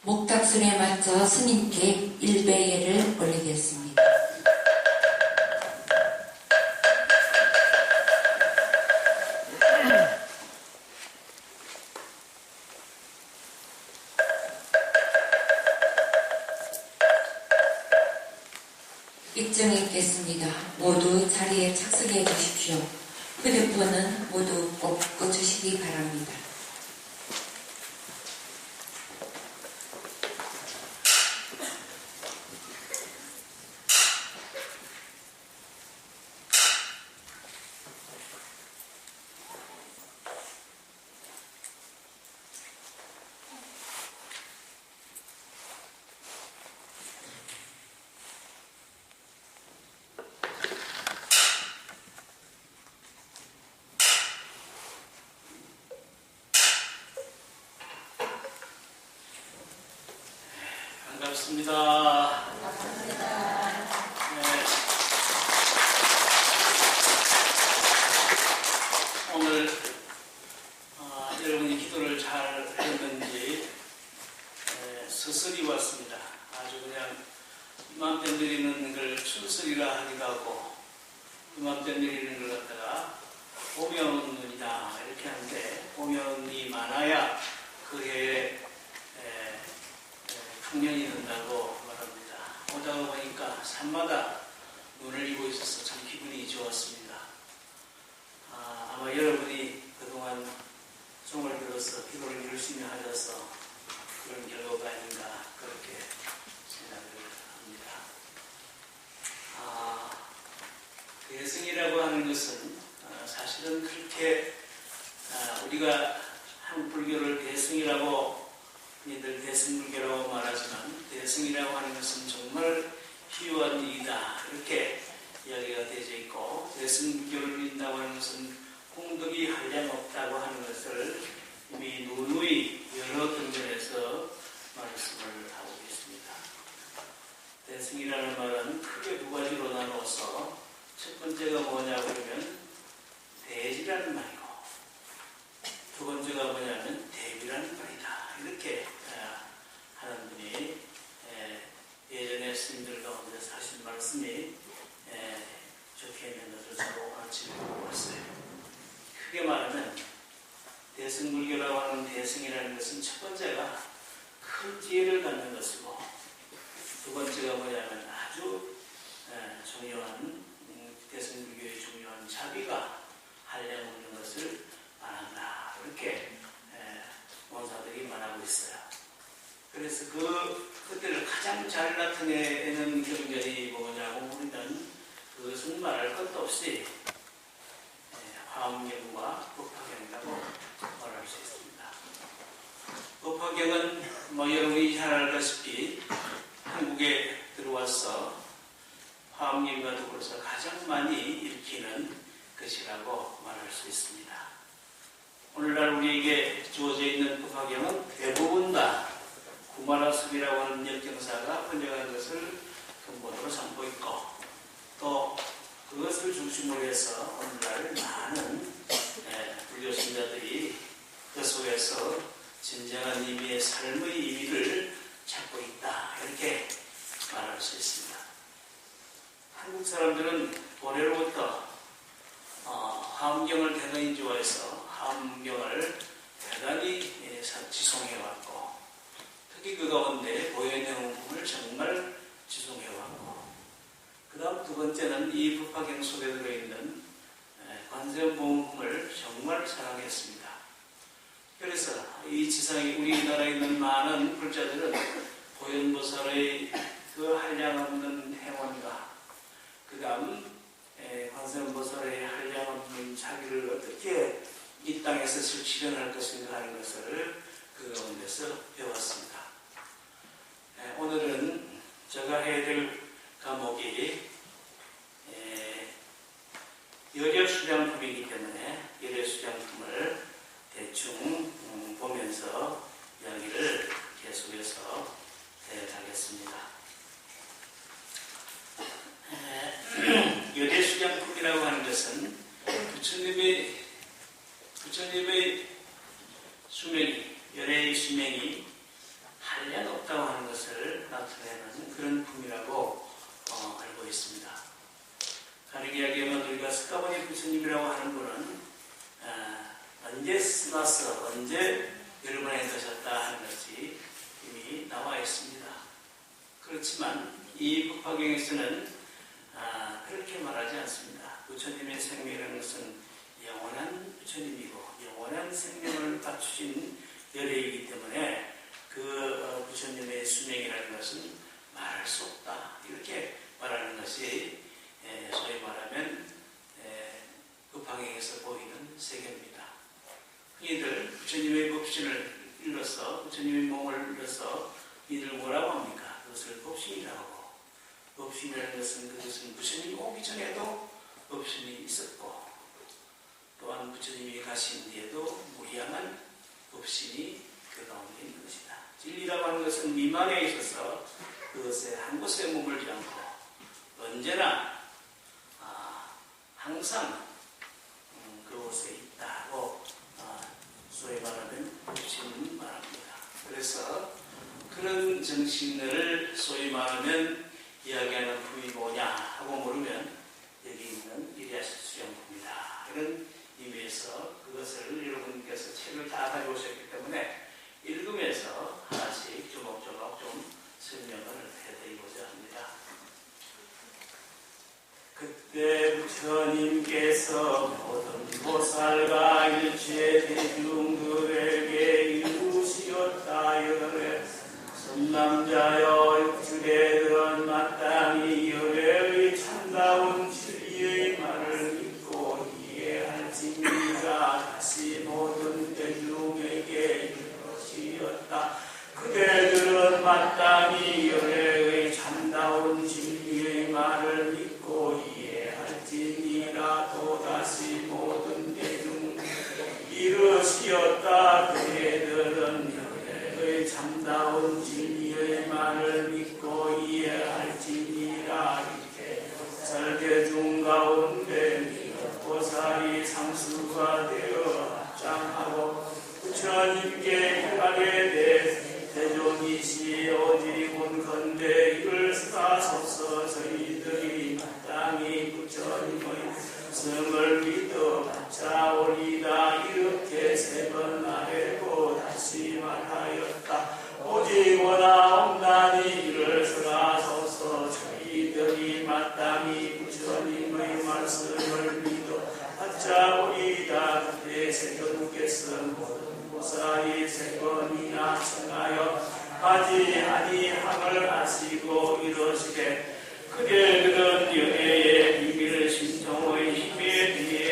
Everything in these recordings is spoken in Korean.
목탁순에 맞춰 스님께 일배예를 올리겠습니다. 입증했겠습니다. 모두 자리에 착석해 주십시오. 휴대폰은 모두 꼭 꺼주시기 바랍니다. 반갑습니다. 오늘 여러분이 기도를 잘 했는지 서슬이 왔습니다. 아주 그냥 이맘때 내리는 걸 춘설이라 하기도 하고 이맘때 내리는 걸 갖다가 봄이 오는 눈이다 이렇게 하는데 봄이 오는 눈이 많아야 그 해에 풍년이 된다고 말합니다. 오다가 보니까 산마다 눈을 이고 있어서 참 기분이 좋았습니다. 아마 여러분이 그동안 종을 들어서 기도를 열심히 하셔서 그런 결과가 아닌가 그렇게 생각을 합니다. 대승이라고 하는 것은 사실은 그렇게 우리가 한국 불교를 대승이라고 늘 대승불교라고 말하지만 대승이라고 하는 것은 정말 희유한 일이다 이렇게 이야기가 되어 있고 대승불교를 믿는다고 하는 것은 공덕이 한량없다고 하는 것을 이미 누누이 여러 경전에서 말씀을 하고 있습니다. 대승이라는 말은 크게 두 가지로 나누어서 첫 번째가 뭐냐고 그러면 대지라는 말이고 두 번째가 뭐냐면 대비라는 말이다. 이렇게 하는 분이 예전에 스님들 가운데서 하신 말씀이 좋게 있는 것을 서로 같이 보고 왔어요. 크게 말하면 대승불교라고 하는 대승이라는 것은 첫 번째가 큰 지혜를 갖는 것이고 두 번째가 뭐냐면 아주 중요한 대승불교의 중요한 자비가 한량없는 것을 말한다. 이렇게 원사들이 말하고 있어요. 그래서 그때를 가장 잘 나타내는 경전이 뭐냐고 우리는 그것은 말할 것도 없이 화엄경과 법화경이라고 말할 수 있습니다. 법화경은 여러분이 잘 알다시피 한국에 들어와서 화엄경과 더불어서 가장 많이 읽히는 것이라고 말할 수 있습니다. 오늘날 우리에게 주어져 있는 법화경은 대부분 다 구마라섭이라고 하는 역경사가 번역한 것을 근본으로 삼고 있고 또 그것을 중심으로 해서 오늘날 많은 불교 신자들이 그 속에서 진정한 의미의 삶의 의미를 찾고 있다 이렇게 말할 수 있습니다. 한국 사람들은 고래로부터 화엄경을 대단히 좋아해서 화엄경을 대단히 지송해왔고 특히 그 가운데 보현영품을 정말 지송해왔고 그 다음 두 번째는 이 법화경 속에 들어있는 관세음보음품을 정말 사랑했습니다. 그래서 이 지상에 우리나라에 있는 많은 불자들은 보현보살의 그 한량없는 행원과 그 다음 관세음보살의 한량없는 자기를 어떻게 이 땅에서 실현할 것인가 하는 것을 그 가운데서 배웠습니다. 오늘은 제가 해야 될 과목이 열애수량품이기 때문에 열애수량품을 대충 보면서 이야기를 계속해서 해가겠습니다. 열애수량품이라고 하는 것은 부처님의 수명이 열애의 수명이 관련 없다고 하는 것을 나타내는 그런 품이라고 알고 있습니다. 다르게 이야기하면 우리가 스가모니 부처님이라고 하는 분은 언제 스나서 언제 여러분에 드셨다 하는 것이 이미 나와 있습니다. 그렇지만 이 법화경에서는 그렇게 말하지 않습니다. 부처님의 생명이라는 것은 영원한 부처님이고 영원한 생명을 갖추신 열애이기 때문에 그 부처님의 수명이라는 것은 말할 수 없다. 이렇게 말하는 것이 소위 말하면 법화경에서 보이는 세계입니다. 흔히들 부처님의 법신을 일러서 부처님의 몸을 일러서 이들 뭐라고 합니까? 그것을 법신이라고 하고, 법신이라는 것은 그것은 부처님이 오기 전에도 법신이 있었고 또한 부처님이 가신 뒤에도 무량한 법신이 그 가운데 있는 것이다. 진리라고 하는 것은 미만에 있어서 그것에 한 곳에 머물지 않고 언제나 항상 그곳에 있다고 소위 말하면 법신은 말합니다. 그래서 그런 정신을 소위 말하면 이야기하는 품이 뭐냐 하고 물으면 여기 있는 이리아시 수령품이다. 이런 의미에서 그것을 여러분께서 책을 다 가져오셨기 때문에 읽으면서 하나씩 조목조목 좀 설명을 해드리고자 합니다. 그때 부처님께서 모든 보살과 일체 대중들에게 이루시었다. 선남자여 육주례들은 마땅히 열애의 참다운 진리의 말을 믿고 이해할지니라. 다시 모든 대중에게 이루시었다. 그대들은 마땅히 열애의 참다운 진리의 말을 믿고 이해할지니라. 또다시 모든 대중 이루시었다. 그대들은 열애의 참다운 진리의 말을 믿고 이해할지니라. 이렇게 설대중 가운데 보살이 상수가 되어 합장하고 부처님께 하게 돼 대종이시 오직 건대 이를 사소서 저희들이 마땅히 부처님의 성을 믿어 받자오리다. 이렇게 세 번 말하고 다시 말하였다. 오직 원하옵나니 이를 사소서 저희들이 마땅히 부처님의 말씀을 믿어 받자오리다. 그때 세존께서 모든 보살이 세 번이나 청하여 하지 아니함을 아시고 이르시되 그대들은 열애의 비밀 신통의 힘에 비해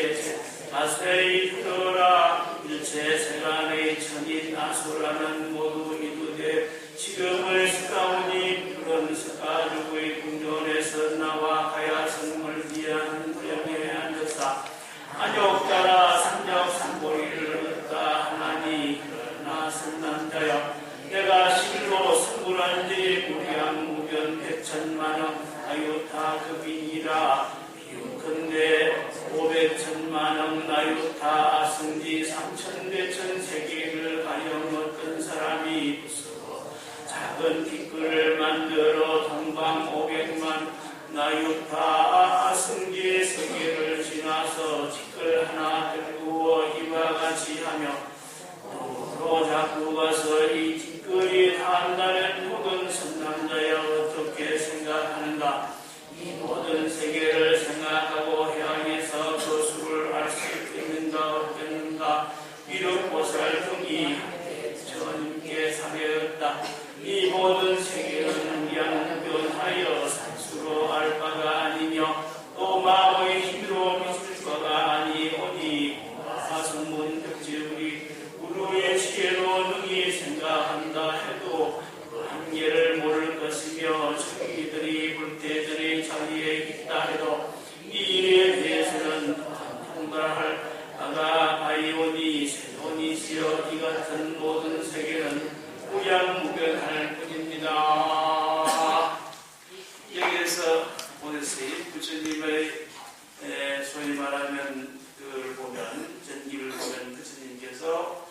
자세히 들어라. 일체 세간의 천인 아수라는 모두 이르되 지금의 스가모니 그런 스가족의 궁전에서 나와 가야성을 위한 부령에 앉았다. 안욕 따라 삼적 삼보리를 얻다 하나니 그러나 선남자여 내가 실로 성불한지 무량무변 백천만억 나유타 급이니라. 비운컨대 500천만억 나유타 승지 3천대천 세계를 가령 어떤 사람이 부수고 작은 티끌을 만들어 동방 500만 나유타 승지 세계를 지나서 티끌 하나 들고 이와 같이 하며 도로 잡고 가서 이 티끌이 닿는다는 모든 선남자여 어떻게 생각하는가? 이 모든 세계를 생각하고 향해서 그 수를 알 수 있겠는가 없겠는가? 위력보살 등이 부처님께 사례였다. 이 모든 세계는 무량무변하여 산수로 알 바가 아니며 또 마음의 힘으로 미칠 바가 아니오니 화성문 벽지우리 우루의 지혜로 능히 생각한다 해도 그 한계를 모를 것이며 저희들이 불태들의 자리에 있다 해도 이 일에 대해서는 통달할 바가 아이오니 세존이시여 이 같은 모든 세계는 무량무변할 뿐입니다. 여기에서 보듯이 부처님의 소위 말하면 그걸 보면 전기를 보면 부처님께서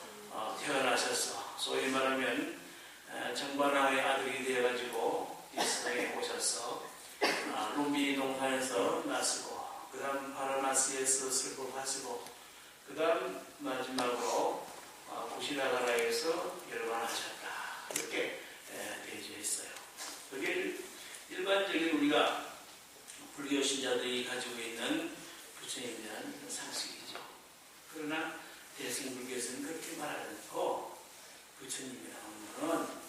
태어나셔서 소위 말하면 정반왕의 아들이 되어가지고 이 세상에 오셔서 룸비니 동산에서 나시고 그 다음 바라나시에서 슬퍼하시고 그 다음 마지막으로 구시나가라에서 열반하셨다. 이렇게 되어져 있어요. 그게 일반적인 우리가 불교 신자들이 가지고 있는 부처님에 대한 상식이죠. 그러나 대승불교에서는 그렇게 말하지 않고 부처님이라는 분은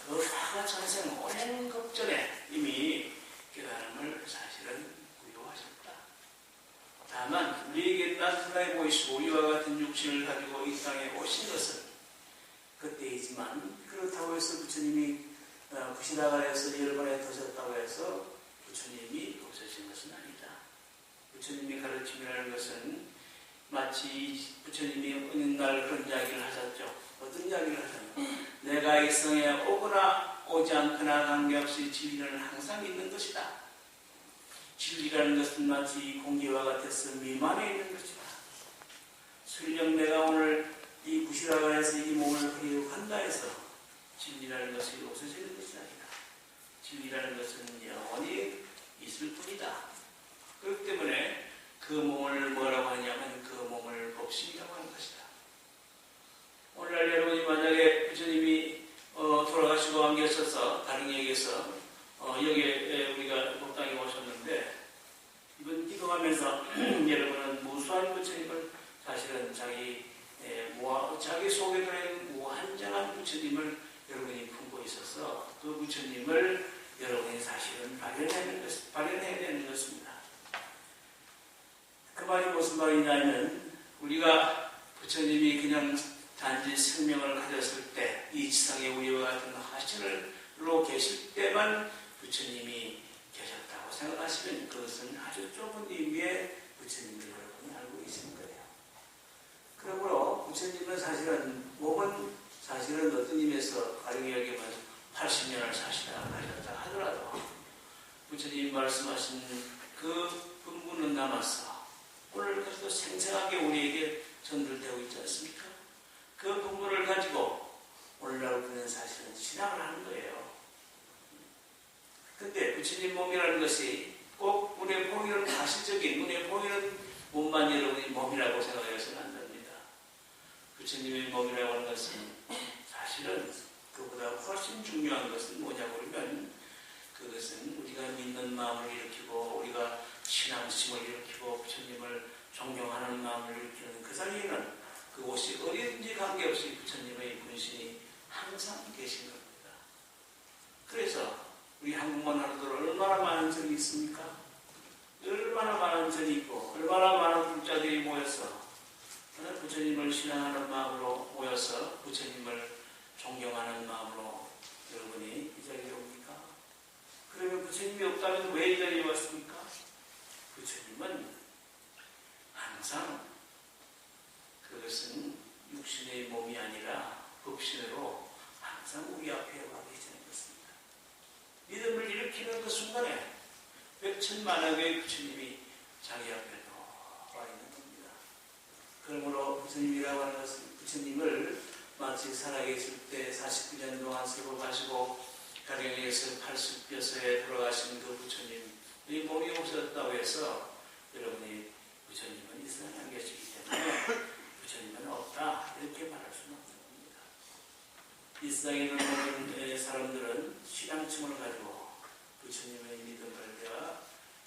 그 화가 전생 오랜 급전에 이미 깨달음을 사실은 구요하셨다. 다만 우리에게 나타나 보이시고 이와 같은 육신을 가지고 이 땅에 오신 것은 그때이지만 그렇다고 해서 부처님이 구시나가라에서 열반에 터졌다고 해서 부처님이 없어진 것은 아니다. 부처님이 가르침이라는 것은 마치 부처님이 어느 날 그런 이야기를 하셨죠. 어떤 이야기를 하셨냐. 내가 이 성에 오거나 오지 않거나 관계없이 진리는 항상 있는 것이다. 진리라는 것은 마치 공기와 같아서 미만에 있는 것이다. 설령 내가 오늘 이 구시나가라에서 이 몸을 버리고 간다 해서 진리라는 것이 없어지는 것이 아니다. 진리라는 것은 영원히 있을 뿐이다. 그렇기 때문에 그 몸을 뭐라고 하냐면 그 몸을 법신이라고 하는 것이다. 오늘날 여러분이 만약에 부처님이 돌아가시고 안 계셔서 다른 얘기에서 여기에 우리가 법당에 오셨는데 이번 기도하면서 여러분은 무수한 부처님을 사실은 자기 속에 들어있는 무한정한 부처님을 여러분이 품고 있어서 그 부처님을 여러분이 사실은 발견해야 되는 것입니다. 그 말이 무슨 말이냐면 우리가 부처님이 그냥 단지 생명을 가졌을 때 이 지상에 우리와 같은 하신을로 계실 때만 부처님이 계셨다고 생각하시면 그것은 아주 좁은 의미의 부처님을 여러분이 알고 계시는 거예요. 그러므로 부처님은 사실은 몸은 사실은 어떤 의미에서 가령 여기면 80년을 사시다 가셨다 하더라도 부처님이 말씀하신 그 본문은 남아서 오늘까지도 생생하게 우리에게 전달되고 있지 않습니까? 그 본문을 가지고 오늘날 우리는 사실은 신앙을 하는 거예요. 근데 부처님 몸이라는 것이 꼭 눈에 보이는 가시적인 눈에 보이는 몸만 여러분이 몸이라고 생각해서는 안 됩니다. 부처님의 몸이라고 하는 것은 사실은 그보다 훨씬 중요한 것은 뭐냐고 그러면 그것은 우리가 믿는 마음을 일으키고 우리가 신앙심을 일으키고 부처님을 존경하는 마음을 일으키는 그 사이에는 그곳이 어디든지 관계없이 부처님의 분신이 항상 계신 겁니다. 그래서 우리 한국만 하루도 얼마나 많은 절이 있습니까? 얼마나 많은 절이 있고 얼마나 많은 불자들이 모여서 부처님을 신앙하는 마음으로 모여서 부처님을 존경하는 마음으로 여러분이 이 자리에 옵니까? 그러면 부처님이 없다면 왜 이 자리에 왔습니까? 부처님은 항상 그것은 육신의 몸이 아니라 법신으로 항상 우리 앞에 와 계시는 것입니다. 믿음을 일으키는 그 순간에 백천만억의 부처님이 자기 앞에 와 있는 겁니다. 그러므로 부처님이라고 하는 것은 부처님을 마치 살아계실 때 49년 동안 슬퍼하시고 가령에서 80여세에 돌아가신 그 부처님 이 몸이 없어졌다고 해서 여러분이 부처님은 이 세상에 안 계시기 때문에 부처님은 없다 이렇게 말할 수는 없는 겁니다. 이 세상에 있는 모든 사람들은 신앙심을 가지고 부처님의 믿음을 내가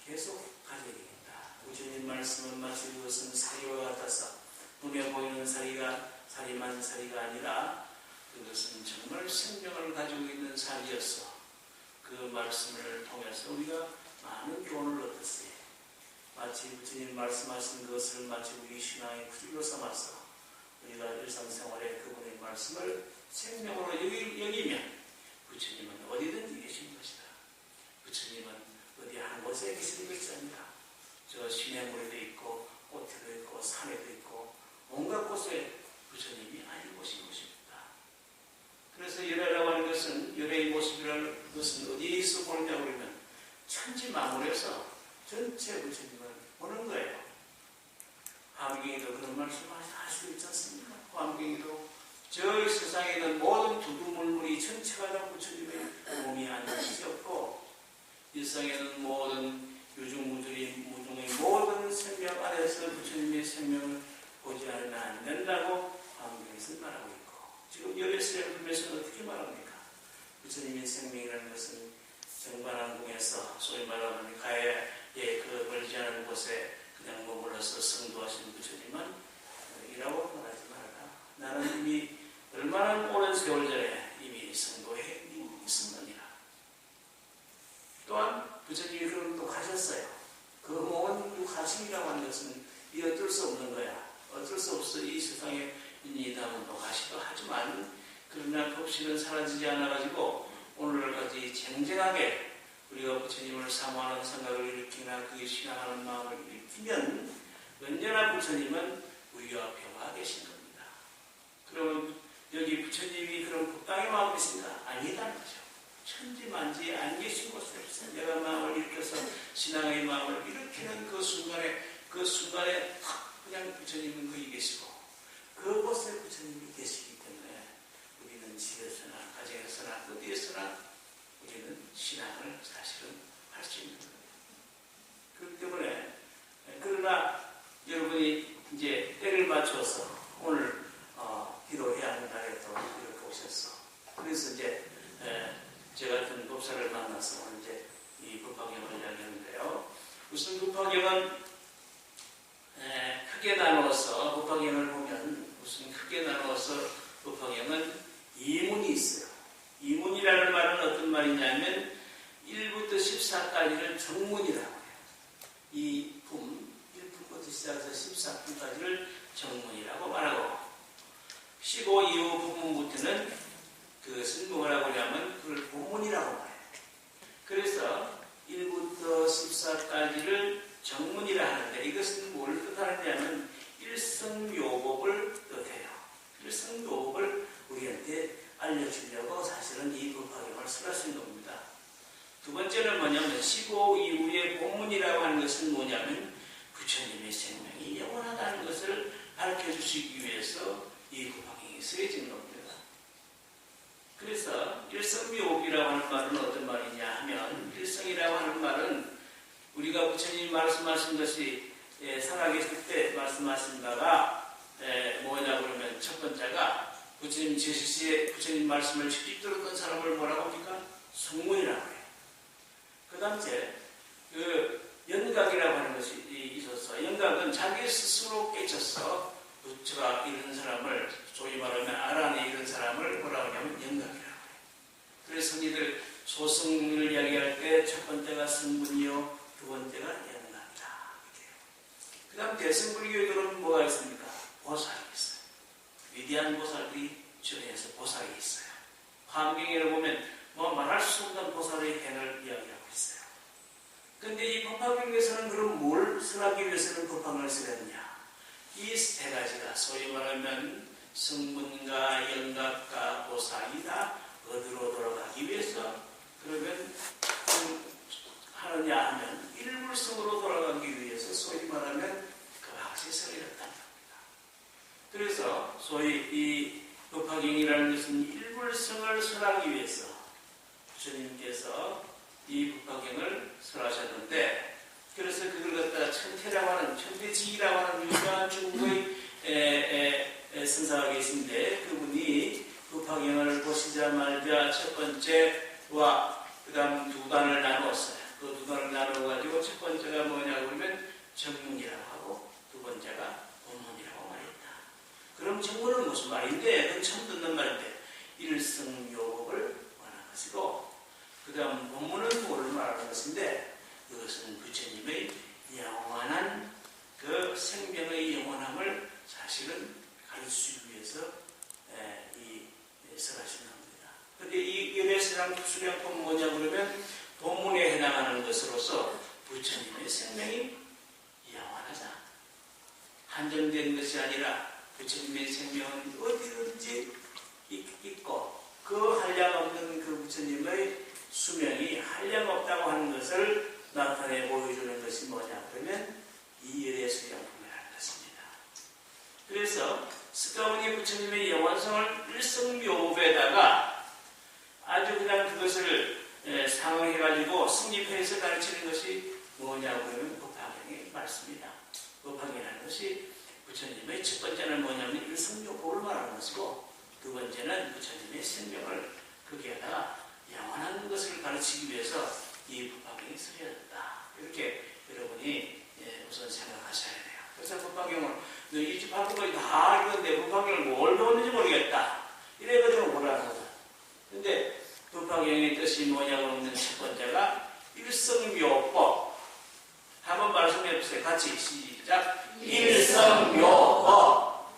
계속 가져야 됩니다. 부처님 말씀은 마치 그것은 사리와 같아서 눈에 보이는 사리만 사리가 아니라 그것은 정말 생명을 가지고 있는 사리였어. 그 말씀을 통해서 우리가 많은 교훈을 얻었어요. 마치 부처님 말씀하신 것을 마치 우리 신앙의 구주로 삼아서 우리가 일상생활에 그분의 말씀을 생명으로 여기면 부처님은 어디든지 계신 것이다. 부처님은 어디 한 곳에 계시는 것이 아니라 저 시냇물에도 있고 꽃에도 있고 산에도 있고 온갖 곳에 부처님이 아닌 곳인 것입니다. 그래서 열애라고 하는 것은 열애의 모습이라는 것은 어디에서 보느냐고 그러면 천지 만물에서 전체 부처님을 보는 거예요. 화엄경에도 그런 말씀을 할 수 있지 않습니까? 화엄경에도 저 세상에 있는 모든 두두물물이 전체가 다 부처님의 몸이 아닌 것이 없고 일상에는 모든 유중무중의 모든 생명 안에서 부처님의 생명을 보지 않으면 안 된다고 화엄경에서 말하고 있고 지금 열애수령 불매서는 어떻게 말합니까? 부처님의 생명이라는 것은 정반왕궁에서 소위 말하면 가해의 그 멀지 않은 곳에 그냥 머물러서 성도하신 부처님은 이라고 말하지 말아라. 나는 이미 얼마나 오랜 세월 전에 이미 성도해 있었느니라. 또한 부처님이 그럼 또 가셨어요. 그 몸은 가심이라고 하는 것은 이 어쩔 수 없는 거야. 어쩔 수 없어. 이 세상에 인이다면 또 가시도 하지만 그러나 법실은 사라지지 않아가지고 오늘까지 쟁쟁하게 우리가 부처님을 사모하는 생각을 일으키나 그게 신앙하는 마음을 일으키면 언제나 부처님은 우리와 평화가 계신 겁니다. 그러면 여기 부처님이 그런 법당의 마음이 있습니다. 아니다는 거죠. 천지만지에 안 계신 곳에 내가 마음을 일으켜서 신앙의 마음을 일으키는 그 순간에 그냥 부처님은 거기 계시고 그곳에 부처님이 계시기 때문에 우리는 집에서나 가정에서나 어디에서나 우리는 신앙을 사실은 할 수 있는 거예요. 그렇기 때문에 그러나 여러분이 이제 때를 맞춰서 오늘 기도해야 하는 날에 또 이렇게 오셨어. 그래서 이제 제 같은 법사를 만나서 오늘 이제 이 법화경을 이야기하는데요. 우선 법화경은 크게 나누어서 법화경을 보면 우선 크게 나누어서 법화경은 이문이 있어요. 이문이라는 말은 어떤 말이냐면 1부터 14까지를 정문이라고 해요. 이 품, 1품부터 시작해서 14품까지를 정문이라고 말하고 15 이후 부분부터는 그것은 뭐라고 하냐면 그걸 본문이라고 말해요. 그래서 1부터 14까지를 정문이라 하는데 이것은 뭘 뜻하느냐면 일성묘법을 뜻해요. 일성묘법을 우리한테 알려주려고 사실은 이 법화경을 설하신 겁니다. 두 번째는 뭐냐면 15 이후의 본문이라고 하는 것은 뭐냐면 부처님의 생명이 영원하다는 것을 밝혀주시기 위해서 이 법화경이 쓰여진 겁니다. 그래서 일성묘법이라고 하는 말은 어떤 말이냐 하면 일성이라고 하는 말은 우리가 부처님이 말씀하신 것이 살아계실 때 말씀하신 바가 뭐냐 그러면 첫 번째가 부처님 제시시에 부처님 말씀을 직접 들었던 사람을 뭐라고 합니까? 성문이라고 해요. 그 다음에 그 연각이라고 하는 것이 있어서 연각은 자기 스스로 깨쳤어. 부처가 이런 사람을 소위 말하면 아란에 이런 사람을 뭐라고 하냐면 연각이라고 해요. 그래서 성리들 소승을 이야기할 때 첫 번째가 성문이요 두 번째가 연각이다. 그 다음 대승불교에는 뭐가 있습니까? 보살이 있어요. 위대한 보살들이 주변에서 보살이 있어요. 화엄경에 보면 뭐 말할 수 없는 보살의 행을 이야기하고 있어요. 그런데 이 법화경에서는 그럼 뭘 설하기 위해서는 법화경을 쓰렸냐? 이 세 가지가 소위 말하면 성문과 연각과 보살이 다 어디로 돌아가기 위해서 그러면 하느냐 하면 일불성으로 돌아가기 위해서 소위 말하면 그 학시 설이었다는 겁니다. 그래서 소위 이 법화경이라는 것은 일불성을 설하기 위해서 부처님께서 이 법화경을 설하셨는데 그래서 그걸 갖다가 천태라고 하는 천태지라고 하는 유명한 중국의 선사가 계신데 그분이 법화경을 보시자마자 첫 번째와 그 다음 두 단을 나누었어요. 그 두 단을 나누어가지고 첫 번째가 뭐냐고 그러면 정문이라고 하고 두 번째가 본문이라고 말했다. 그럼 정문은 무슨 말인데? 그건 처음 듣는 말인데 일성묘법을 말하는 것이고 그 다음 본문은 뭐를 말하는 것인데 그것은 부처님의 영원한 그 생명의 영원함을 사실은 가르치기 위해서 설하신 겁니다. 그런데 이 열애수령 수령법은 뭐냐 그러면 본문에 해당하는 것으로서 부처님의 생명이 영원하다. 한정된 것이 아니라 부처님의 생명은 어디든지 있고 그 한량없는 그 부처님의 수명이 한량없다고 하는 것을 나타내 보여주는 것이 뭐냐 그러면 이 열애수령법이라는 것입니다. 그래서 스가모니 부처님의 영원성을 일성묘법에다가 그것을 상응해가지고 성립해서 가르치는 것이 뭐냐고 하면 법화경의 말씀이다. 법화경이라는 것이 부처님의 첫 번째는 뭐냐면 일성욕법을 말하는 것이고, 두 번째는 부처님의 생명을 거기에다가 영원한 것을 가르치기 위해서 이 법화경이 쓰여졌다. 이렇게 여러분이 우선 생각하셔야 돼요. 그래서 법화경을 이집 학부까지 다 읽었는데 법화경을 뭘 배웠는지 모르겠다. 이래가지고 뭐라는 거죠. 근데 법화경의 뜻이 뭐냐고 하면 첫 번째가 일성묘법. 한번 말씀해 보세요. 같이 시작. 일성묘법.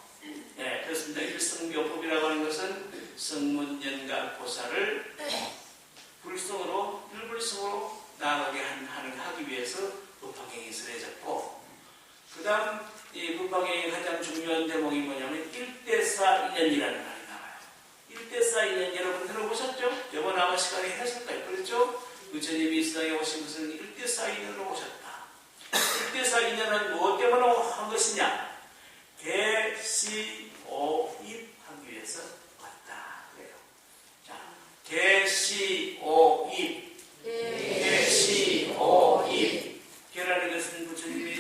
네, 그렇습니다. 일성묘법이라고 하는 것은 성문연가 보살을 불성으로 일불성으로 나아가게 하기 위해서 법화경이 쓰여졌고, 그 다음 이 법화경의 가장 중요한 대목이 뭐냐면 일대사인연이라는 말이 나와요. 일대사인연 여러분 들어보셨죠? 이번 아마 시간에 했을 거예요. 그렇죠? 부처님이 이 세상에 오신 것은 일대사인연으로 오셨다. 일대사인연은 무엇 때문에 한 것이냐? 개시오입하기 위해서 왔다. 그래요. 자, 개시오입. 개시오입. 개라는 것은 부처님이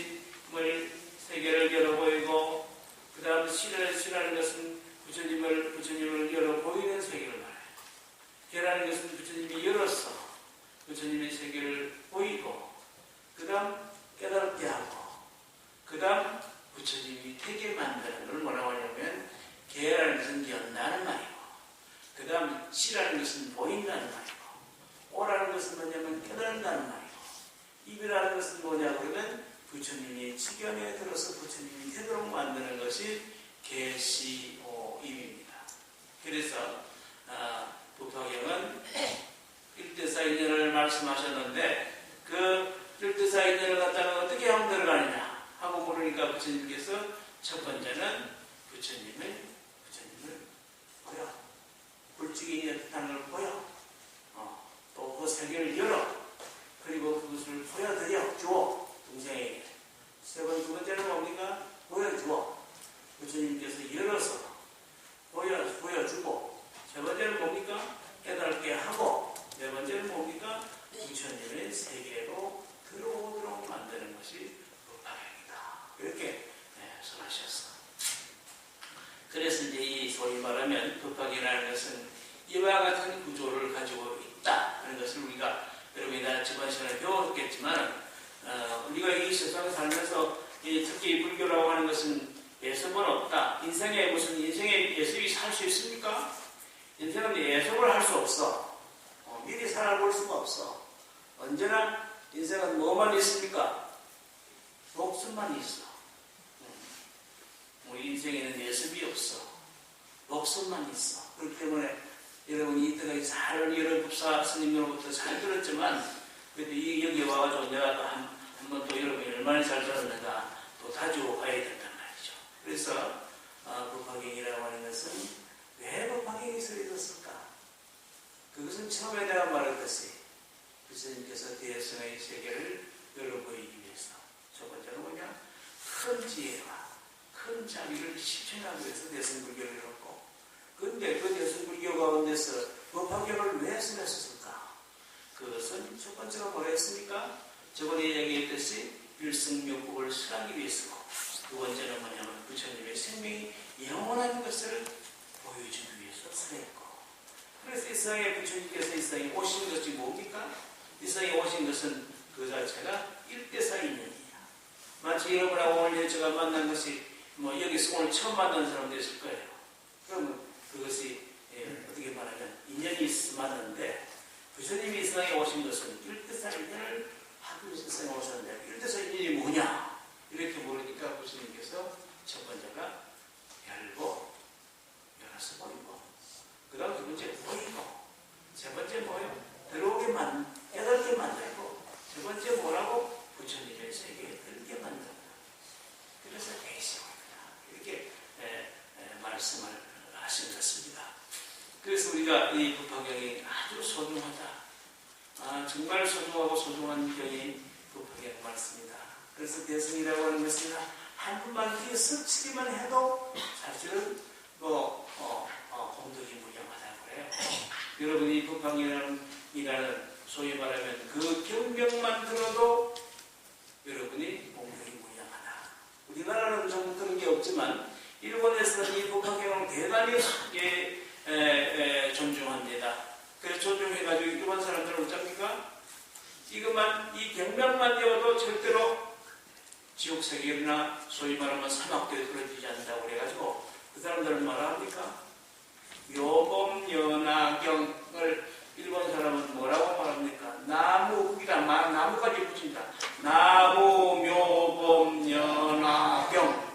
세계를 열어 보이고, 그 다음 시라는 것은 부처님을 열어 보이는 세계를 말해요. 개라는 것은 부처님이 열어서 부처님의 세계를 보이고, 그 다음 깨달게 하고, 그 다음 부처님이 되게 만드는 걸 뭐라고 하냐면, 개라는 것은 연다는 말이고, 그 다음 시라는 것은 보인다는 말이고, 오라는 것은 뭐냐면 깨달는다는 말이고, 입이라는 것은 뭐냐 그러면 부처님이 지견에 들어서 부처님이 되도록 만드는 것이 개시오입입니다. 그래서 법화경은 일대사인연을 말씀하셨는데, 그 일대사인연을 갖다가 어떻게 하면 들어가느냐 하고 물으니까 부처님께서 첫 번째는 부처님을 보여. 불직이 있다는 걸 보여. 또 그 세계를 열어. 그리고 그것을 보여드려 주어. 동생에게. 두 번째는 뭡니까? 보여주어. 부처님께서 열어서 보여주고, 세 번째는 뭡니까? 깨닫게 하고, 네 번째는 뭡니까? 부처님의 세계로 들어오도록 만드는 것이 법화경이다. 이렇게 설하셨어. 그래서 이제 이 소위 말하면 법화경이라는 것은 이와 같은 구조를 가지고 있다 하는 것을 우리가 여러분이 다 저번 시간에 배웠겠지만, 우리가 이 세상에 살면서 특히 불교라고 하는 것은 예습은 없다. 인생에 무슨 인생의 예습이 살 수 있습니까? 인생은 예습을 할 수 없어. 미리 살아볼 수가 없어. 언제나 인생은 뭐만 있습니까? 목숨만 있어. 인생에는 예습이 없어. 목숨만 있어. 그렇기 때문에 여러분이 이때까지 잘 여러 법사 스님으로부터 잘 들었지만, 그래도 여기 와가지고 내가 또 한 번 또 여러분이 얼마나 잘 들었는가 또 다지고 가야 된단 말이죠. 그래서 법화경이라고 하는 것은 왜 법화경이 쓰여졌을까? 그것은 처음에 내가 말했듯이 부처님께서 대성의 세계를 열어보이기 위해서, 첫 번째는 뭐냐? 큰 지혜와 큰 자비를 실천하기 위해서 대성불교를 열었고, 그런데 그 대성불교 가운데서 법화경을 왜 쓰였을까? 그것은 첫 번째가 뭐라 했습니까? 저번에 얘기했듯이 일성묘법을 설하기 위해서고, 두 번째는 뭐냐면 부처님의 생명이 영원한 것을 보여주기 위해서 설했고, 그래서 이 세상에 부처님께서 이 세상에 오신 것이 뭡니까? 이 세상에 오신 것은 그 자체가 일대사인연이야. 마치 여러분하고 오늘 제가 만난 것이 여기서 오늘 처음 만난 사람도 있을 거예요. 그러면 그것이 어떻게 말하면 인연이 있어 맞는데, 부처님이 이 세상에 오신 것은 일대사인연을 하기 위해서 세상에 오셨는데, 일대사인연이 뭐냐? 이렇게 물으니까 부처님께서 첫 번째가 열고, 열어서 보이고, 그 다음 두 번째 보이고, 세 번째 뭐예요? 들어오게 깨닫게 만들고, 세 번째 뭐라고? 부처님의 세계에 들게 만든다. 그래서 계시옵니다. 이렇게 말씀을 하신 것입니다. 그래서 우리가 이 법화경이 아주 소중하다. 정말 소중하고 소중한 경이 법화경 말씀이다. 그래서 대승이라고 하는 것은 한 분만 뒤에 스치기만 해도 사실은 공덕이 무량하다고 그래요. 여러분이 법학이라는 소위 말하면 그 경명만 들어도 여러분이 공덕이 무량하다. 우리나라는 좀 그런 게 없지만 일본에서는 이 법학경을 대단히 존중합니다. 그래서 존중해가지고 일본 사람들은 어쩝니까? 이것만, 이 경명만 되어도 절대로 지옥세계나 소위 말하면 사막도에 떨어지지 않는다고 그래가지고 그 사람들은 뭐랍니까? 묘범연화경을 일본 사람은 뭐라고 말합니까? 나무, 거기다 나무까지 붙인다. 나무, 묘범, 연화경.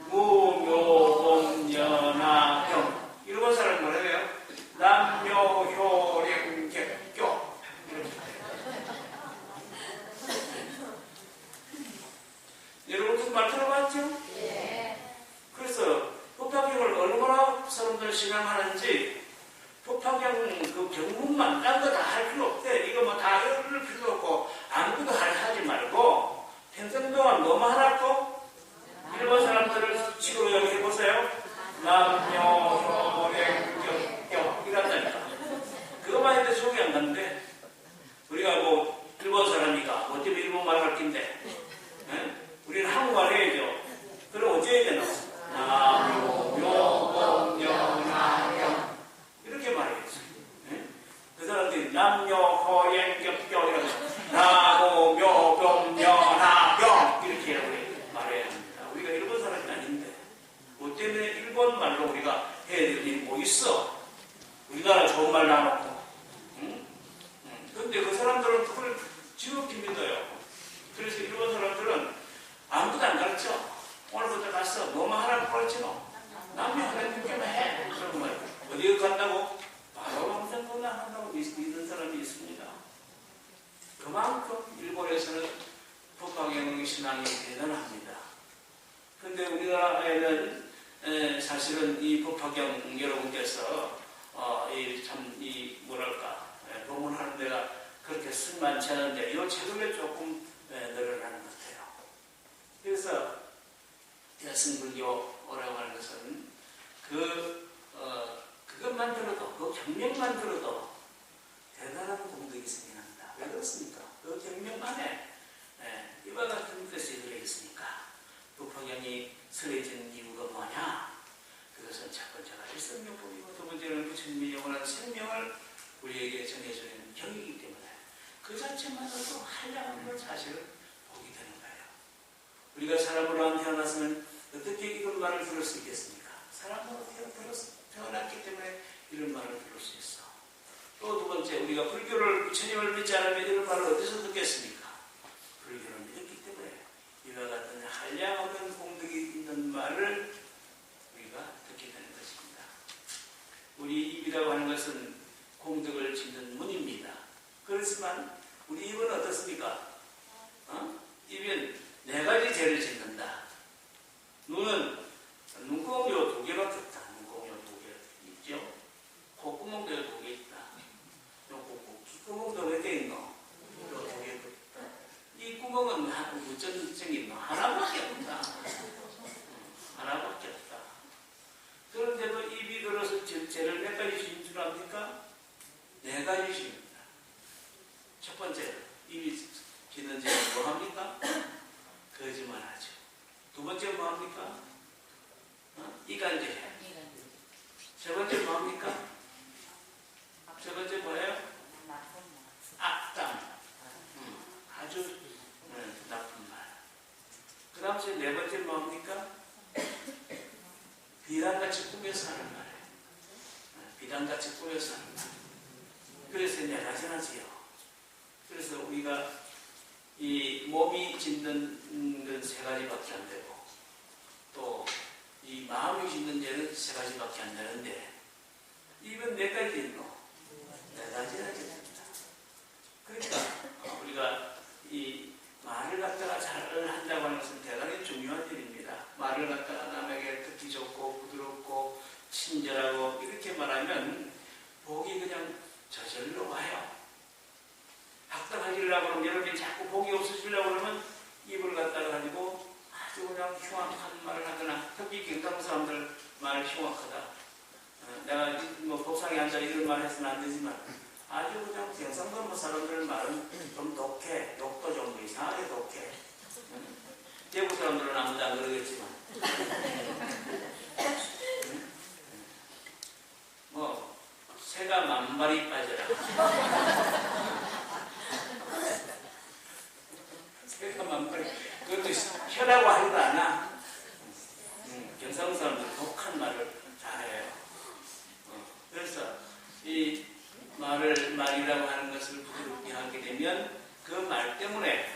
무묘범, 연화경. 일본 사람은 뭐라 해요? 남묘, 효령, 객교. 여러분 그 말 들어봤죠? 그래서 법화경을 얼마나 사람들 신앙하는지 법화경 그 경문만 딴 거 다 할 필요 없대. 이거 뭐 다 읽을 필요 없고 아무것도 하지 말고 평생 동안 뭐만 하라고? 일본 사람들을 지금 여기 해보세요. 남녀 효랭 이란다니까. 그것만 해도 속이 안 갔는데 우리가 뭐 일본 사람이니까 뭐 때문에 일본 말 할 낀데 우리는 한국말 해야죠. 그럼 어찌 해야 되나? 나묘묘범연화경 이렇게 말해야지. 그 사람들이 남녀 호행겹겨 이러면서 나무묘범연화경 이렇게 말해야 합니다. 우리가 일본 사람이 아닌데 뭐 때문에 일본 말로 우리가 해야 될 일이 뭐 있어? 우리나라 좋은 말 나놓고 근데 그 사람들은 그걸 지극히 믿어요. 그래서 일본 사람들은 아무것도 안 가르쳐. 오늘부터 갔어. 뭐만 하라고 가르쳐. 남녀 호행겹겨만 해. 그런 말. 어디에 간다고? 바로 항상 그거 한다고 믿는 사람이 있습니다. 그만큼 일본에서는 법화경 신앙이 대단합니다. 그런데 우리나라에는 사실은 이 법화경 여러분께서 법문하는 데가 그렇게 쓸만치 않은데 이 최근에 조금 늘어나는 것 같아요. 그래서 여승불교라고 하는 것은 그것만 들어도 그 경명만 들어도 대단한 공덕이 생겨난다. 왜 그렇습니까? 그 경명만에 이와 같은 뜻이 들어있으니까 법화경이 설해진 이유가 뭐냐? 그것은 첫 번째가 일성명법이고 두 번째는 부처님의 영원한 생명을 우리에게 전해주는 경이기 때문에 그 자체만으로도 한량한 걸 사실은 보게 되는 거예요. 우리가 사람으로 태어나서는 어떻게 이런 말을 들을 수 있겠습니까? 사람으로 태어났기 때문에 이런 말을 들을 수 있어. 또 두 번째, 우리가 불교를 부처님을 믿지 않으면 이런 말을 어디서 듣겠습니까? 불교를 믿었기 때문에 이와 같은 한량없는 공덕이 있는 말을 우리가 듣게 되는 것입니다. 우리 입이라고 하는 것은 공덕을 짓는 문입니다. 그렇지만 우리 입은 어떻습니까? 입은 네 가지 죄를 짓는다. 눈은 눈구멍이 두 개밖에 없다. 눈구멍이 두 개 있죠? 콧구멍도 두 개 있다. 귓구멍도 몇 개 있노? 두 개 있다. 이 구멍은 무전증이 있노? 하나밖에 없다. 하나밖에 없다. 그런데도 입이 들어서 죄를 몇 가지 지은 줄 압니까? 네 가지 지입니다. 첫 번째, 입이 짓는 죄는 뭐 합니까? 거짓말하죠. 두 번째 뭐 합니까? 이간질. 세 번째 뭐 합니까? 세 번째 뭐예요? 악담. 아주 나쁜 말. 그 다음 네 번째 뭐 합니까? 비단같이 꾸며서 하는 말이에요. 비단같이 꾸며서 하는 말. 그래서 내라진하지요. 그래서 우리가 이 몸이 짓는 건 세 가지밖에 안 되고 또 이 마음이 짓는 죄는 세 가지밖에 안 되는데 이건 몇 가지 있노? 네 가지나 됩니다. 그러니까 우리가 이 말을 갖다가 잘 한다고 하는 것은 대단히 중요한 일입니다. 말을 갖다가 남에게 듣기 좋고 부드럽고 친절하고 이렇게 말하면 복이 그냥 저절로 와요. 학당하시려고 그러면 여러분이 자꾸 복이 없으시려고 그러면 입을 갖다가 가지고 아주 그냥 흉악한 말을 하거나 특히 경상 사람들 말 흉악하다. 내가 뭐 법상에 앉아 이런 말 해서는 안 되지만 아주 그냥 경상도 뭐 사람들 말은 좀 독해, 욕도 좀 이상하게 독해. 대구 사람들은 아무도 안 그러겠지만 뭐 새가 만발이 빠져라. 새가 만발이 그것도 혀라고 하지도 않아. 경상도 사람들은 독한 말을 잘해요. 그래서 이 말이라고 하는 것을 부드럽게 하게 되면 그 말 때문에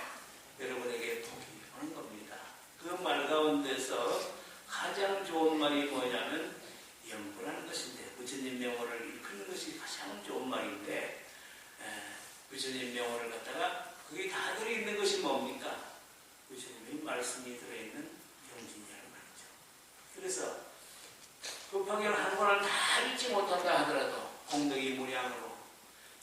여러분에게 복이 오는 겁니다. 그 말 가운데서 가장 좋은 말이 뭐냐면 영구라는 것인데 부처님 명호를 일컫는 것이 가장 좋은 말인데 부처님 명호를 갖다가 그게 다 들어있는 것이 뭡니까? 부처님의 말씀이 들어있는 경진이라는 말이죠. 그래서 급하게 한 권을 다 읽지 못한다 하더라도 공덕이 무량으로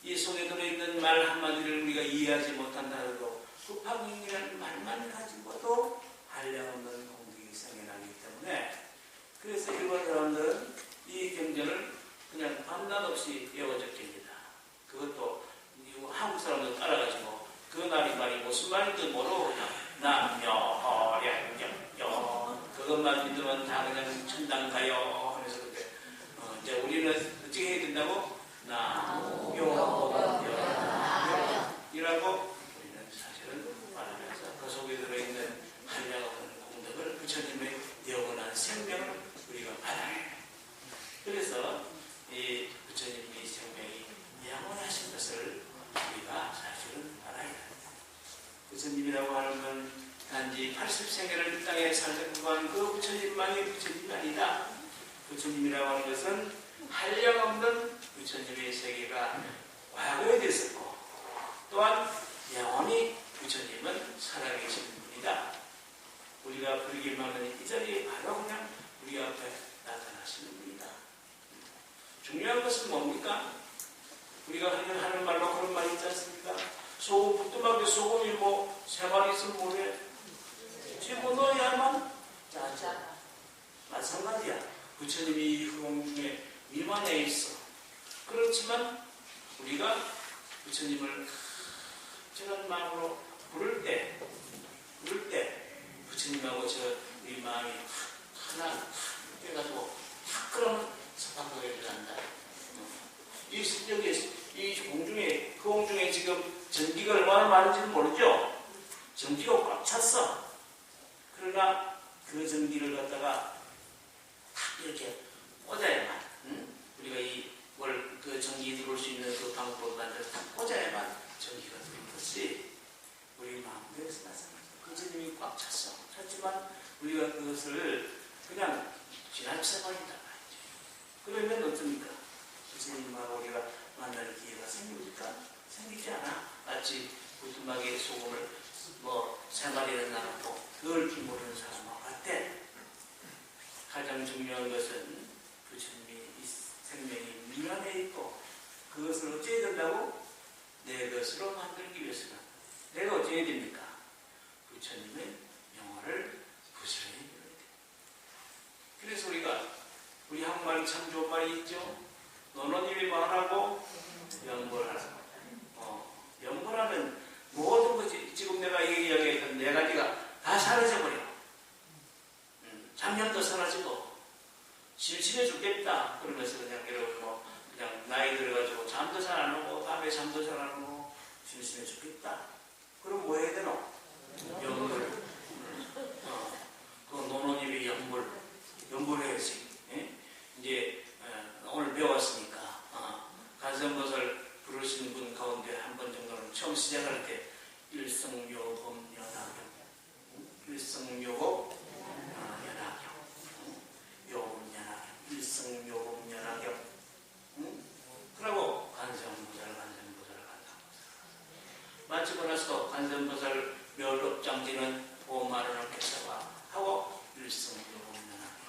이 속에 들어있는 말 한마디를 우리가 이해하지 못한다 하더라도 급하게이라는 말만 가지고도 한량없는 공덕이 생겨나기 때문에 그래서 일본 사람들은 이 경전을 그냥 밤낮 없이 외워적립니다. 그것도 한국 사람들 따라가지고 그 말이 무슨 말인지 모르고 그냥 남녀허량경경 그것만 믿으면 다 그냥 천당 가요 하면서 그때 이제 우리는 어떻게 해야 된다고? 나무교법연이라고 우리는 사실은 말하면서 그 속에 들어있는 한량없는 공덕을 부처님의 영원한 생명을 우리가 받아야 해요. 그래서 이 부처님의 생명이 영원하신 것을 우리가 사실은 알아야 합니다. 부처님이라고 하는 건 단지 80생애를 이 땅에 살던 동안 그 부처님만이 부처님이 아니다. 부처님이라고 하는 것은 한량없는 부처님의 세계가 과거에 있었고 또한 영원히 부처님은 살아계신 분이다. 우리가 불길만은 이 자리에 바로 그냥 우리 앞에 나타나시는 분이다. 중요한 것은 뭡니까? 우리가 하는 말로 그런 말이 있지 않습니까? 소금 부뚜막에 소금이 뭐 3마리 있으면 뭐래? 집어넣어야만 짜자. 마찬가지야. 부처님이 이 공중에 미만해 있어. 그렇지만 우리가 부처님을 저런 마음으로 부를 때 부처님하고 우리 마음이 하나 해가지고 그러면 사방도에 일어난다. 이 공중에 그 공중에 지금 전기가 얼마나 많은지는 모르죠. 전기가 꽉 찼어. 그러나 그 전기를 갖다가 탁 이렇게 꽂아야만 우리가 그 전기 들어올 수 있는 그 방법을 만들어서 탁 꽂아야만 전기가 들어올 것이 우리 마음대로서 마찬가지야. 그 전기가 꽉 찼어. 찼지만 우리가 그것을 그냥 지나쳐버린단 말이죠. 그러면 어떻습니까? 부처님하고 우리가 만나는 기회가 생깁니까? 생기지 않아. 마치 부뚜막에 소금을 3마리를 나누고 그걸 모르는 사람하고 같대. 가장 중요한 것은 부처님이 이 생명이 미련해 있고 그것을 어찌해야 된다고? 내 것으로 만들기 위해서는 내가 어찌해야 됩니까? 부처님의 명호를 부스러야 돼요. 그래서 우리 한국말이 참 좋은 말이 있죠. 노노님이 말하고 연보하라. 연보라면 모든 것이 지금 내가 얘기했던 4가지가 다 사라져버려. 잠념도 사라지고 심심해 죽겠다. 그러면서 그냥 여러분 그냥 나이 들어가지고 잠도 잘 안 오고 밤에 잠도 잘 안 오고 심심해 죽겠다. 그럼 뭐 해야 되노? 연불. 그 노노님이 연불해야지. 이제 오늘 배웠으니까 간선법을 부르시는 분 가운데 한 번 정도는 처음 시작할 때 일성묘법 연하경 일성묘법 연하경 요법 연하경 일성묘법 연하경 그러고 간선보살 마치고 나서 간선보살 묘법장지는 5만원을 겠다가 하고 일성묘법 연하경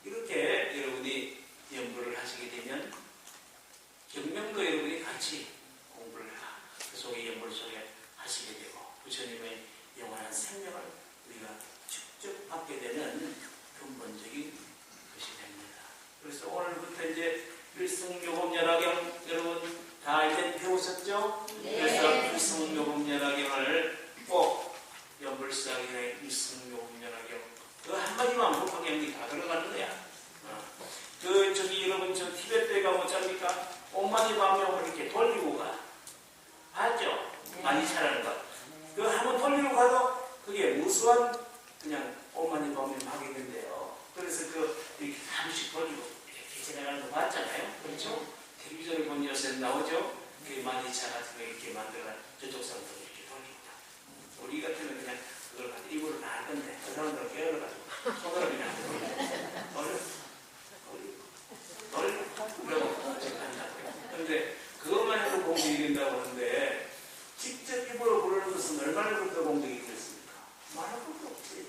이렇게 여러분이 연구를 하시게 되면 경명도 여러분이 같이 공부를 그 속에 연불 속에 하시게 되고 부처님의 영원한 생명을 우리가 직접 받게 되는 근본적인 것이 됩니다. 그래서 오늘부터 있었죠? 그래서 일승요금연화경을 꼭 연불사하기 전에 일승요금연화경 그 한마디만 못하게 다 들어가는 거야. 여러분 저 티베트에 가면 어쩝니까? 온마디 방명을 이렇게 돌리고 가. 봤죠? 많이 잘하는 거. 그 한번 돌리고 가도 그게 무수한 그냥 온마디 방명 하겠는데요. 그래서 이렇게 한 번씩 돌리고 이렇게 지나가는 거 봤잖아요. 그렇죠? 텔레비전에 보면 요새 나오죠? 그 마니차 같은 거 이렇게 만들어 저쪽 사람들 이렇게 돌리고 가. 우리 같으면 그냥 그걸 가지고 입으로 다 할 건데 그 사람들은 깨어나가지고 손으로 그냥 그런데 그것만 해도 공덕이 된다고 하는데 직접 입으로 부르는 것은 얼마나 더 공덕이 되겠습니까? 말할 것도 없지.